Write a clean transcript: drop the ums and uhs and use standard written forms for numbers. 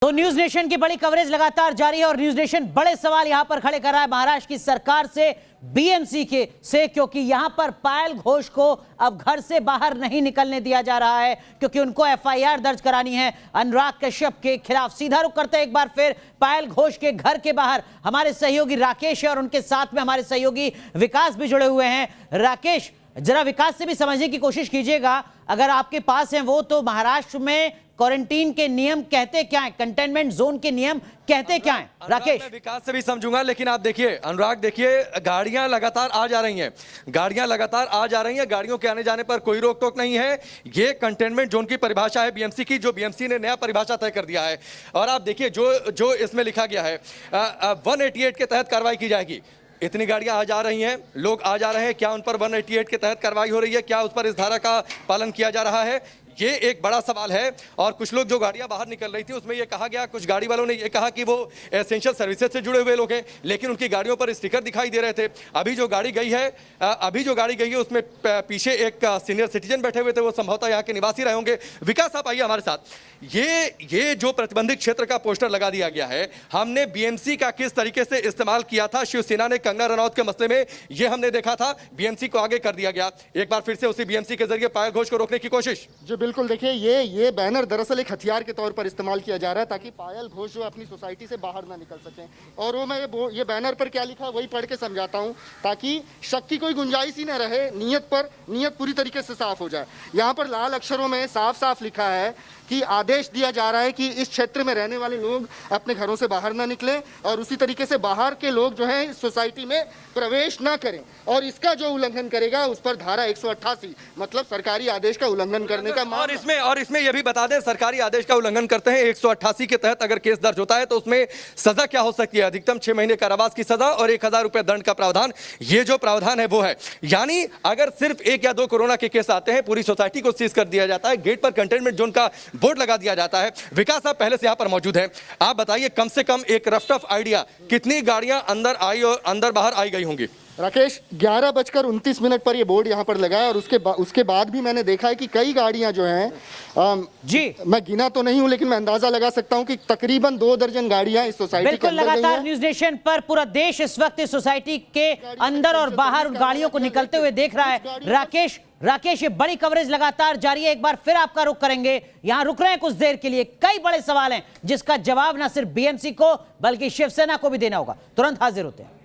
तो news nation की बड़ी कवरेज लगातार जारी है और न्यूज नेशन बड़े सवाल यहां पर खड़े कर रहा है महाराष्ट्र की सरकार से, बीएमसी के से, क्योंकि यहां पर पायल घोष को अब घर से बाहर नहीं निकलने दिया जा रहा है क्योंकि उनको एफआईआर दर्ज करानी है अनुराग कश्यप के खिलाफ। सीधा रुख करते हैं एक बार फिर पायल घोष के घर के बाहर हमारे सहयोगी राकेश है और उनके साथ में हमारे सहयोगी विकास भी जुड़े हुए हैं। राकेश, जरा विकास से भी समझने की कोशिश कीजिएगा, अगर आपके पास है वो, तो महाराष्ट्र में क्वारंटीन के नियम कहते क्या है, कंटेनमेंट जोन के नियम कहते क्या है? राकेश, मैं विकास से भी समझूंगा, लेकिन आप देखिए अनुराग, देखिए गाड़ियां लगातार आ जा रही हैं, गाड़ियों के आने जाने पर कोई रोक टोक नहीं है। ये कंटेनमेंट जोन की परिभाषा है बीएमसी की, जो बीएमसी ने नया परिभाषा तय कर दिया है। और आप देखिए जो इसमें लिखा गया है 188 के तहत कार्रवाई की जाएगी। इतनी गाड़ियां आ जा रही हैं, लोग आ जा रहे हैं, क्या उन पर 188 के तहत कार्रवाई हो रही है? क्या उस पर इस धारा का पालन किया जा रहा है? ये एक बड़ा सवाल है। और कुछ लोग जो गाड़ियां बाहर निकल रही थी उसमें ये कहा गया, कुछ गाड़ी वालों ने ये कहा कि वो एसेंशियल सर्विसेज से जुड़े हुए लोग हैं, लेकिन उनकी गाड़ियों पर स्टिकर दिखाई दे रहे थे। अभी जो गाड़ी गई है उसमें पीछे एक सीनियर सिटीजन बैठे हुए थे, वो संभवतः यहाँ के निवासी रहे होंगे। विकास, आप आइए हमारे साथ। ये जो प्रतिबंधित क्षेत्र का पोस्टर लगा दिया गया है, हमने बीएमसी का किस तरीके से इस्तेमाल किया था शिवसेना ने कंगना रनौत के मसले में, ये हमने देखा था। बीएमसी को आगे कर दिया गया, एक बार फिर से उसी बीएमसी के जरिए पायल घोष को रोकने की कोशिश। जी बिल्कुल, देखिए ये बैनर दरअसल एक हथियार के तौर पर इस्तेमाल किया जा रहा है ताकि पायल घोष जो अपनी सोसाइटी से बाहर ना निकल सकें। और वो मैं ये बैनर पर क्या लिखा है वही पढ़ के समझाता हूँ ताकि शक की कोई गुंजाइश ही ना रहे, नीयत पूरी तरीके से साफ हो जाए। यहाँ पर लाल अक्षरों में साफ साफ लिखा है कि आदेश दिया जा रहा है कि इस क्षेत्र में रहने वाले लोग अपने घरों से बाहर ना निकलें और उसी तरीके से बाहर के लोग जो हैं इस सोसाइटी में प्रवेश ना करें। और इसका जो उल्लंघन करेगा उस पर धारा 188 मतलब सरकारी आदेश का उल्लंघन करने का और इसमें यह भी बता दें, सरकारी आदेश का उल्लंघन करते हैं 188 के तहत अगर केस दर्ज होता है तो उसमें सजा क्या हो सकती है? अधिकतम 6 महीने कारावास की सजा और 1000 रुपए दंड का प्रावधान। ये जो प्रावधान है वो है, यानी अगर सिर्फ 1 या 2 कोरोना के केस आते हैं पूरी सोसाइटी को सीज कर दिया जाता है, गेट पर कंटेनमेंट जोन का बोर्ड लगा दिया जाता है। विकास, आप पहले से यहां पर मौजूद हैं, आप बताइए कम से कम एक रफ आइडिया कितनी गाड़ियां अंदर आई और अंदर बाहर आई गई होंगी? राकेश, 11:29 पर ये बोर्ड यहाँ पर लगा है और उसके बाद भी मैंने देखा है कि कई गाड़ियां जो हैं जी, मैं गिना तो नहीं हूं लेकिन मैं अंदाजा लगा सकता हूं कि तकरीबन 2 दर्जन गाड़ियां इस सोसाइटी के अंदर लगातार न्यूज नेशन पर पूरा देश इस वक्त इस सोसाइटी के अंदर और बाहर उन गाड़ियों को निकलते हुए देख रहा है। राकेश, ये बड़ी कवरेज लगातार जारी है, एक बार फिर आपका रुख करेंगे, यहां रुक रहे हैं कुछ देर के लिए। कई बड़े सवाल हैं जिसका जवाब ना सिर्फ बीएमसी को बल्कि शिवसेना को भी देना होगा। तुरंत हाजिर होते हैं।